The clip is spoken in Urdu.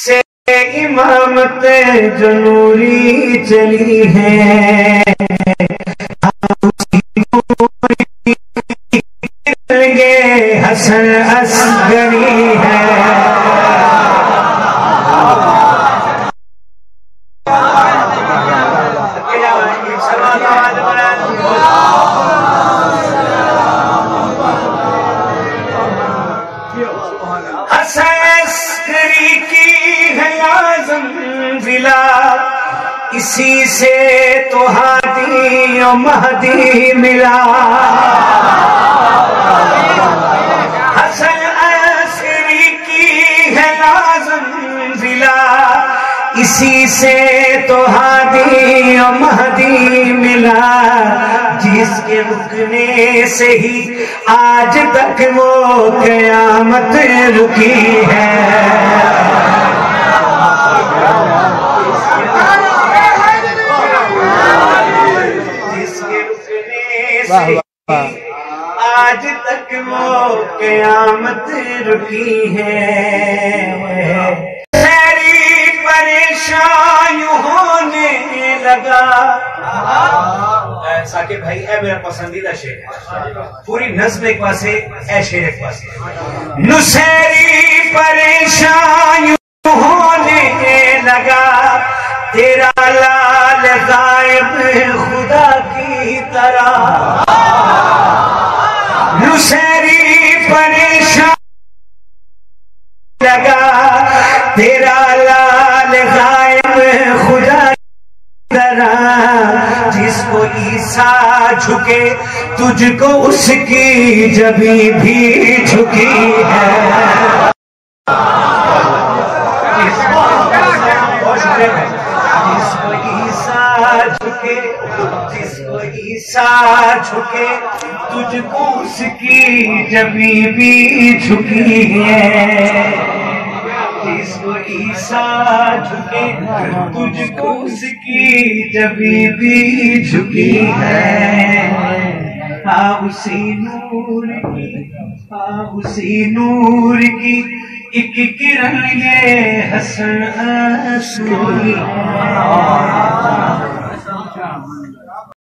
سے امامت جو نوری چلی ہے، حسن اصغری ہے۔ حسن اصغری کی ہے اعظم ضلع، اسی سے تو ہادی و مہدی ملا۔ حسن اصغری کی ہے اعظم ضلع، اسی سے تو ہادی و مہدی ملا۔ جس کے رکنے سے ہی آج تک وہ قیامت رکی ہے۔ جس کے رکنے سے ہی آج تک وہ قیامت رکی ہے۔ میری پریشان یوں ہونے لگا، ساکر بھائی اے میرا پسندیدہ شعر ہے، پوری نظم ایک پاسے، اے شعر ایک پاسے۔ نصیری پریشان یوں ہونے لگا، تیرا لال غائب خدا کی طرح۔ نصیری پریشان لگا، تیرا لال غائب خدا کی طرح۔ جس کو عیسیٰ جھکے تجھ کو اس کی جبیں بھی جھکی ہے۔ جس کو عیسیٰ جھکے، جس کو عیسیٰ جھکے تجھ کو اس کی جبیں بھی جھکی ہے۔ جس کو عیسیٰ جھکے تجھ کو اس کی جبیں بھی جھکی ہے۔ اسی نور کی، اسی نور کی ایک کرن یہ حسن اصغری ہے۔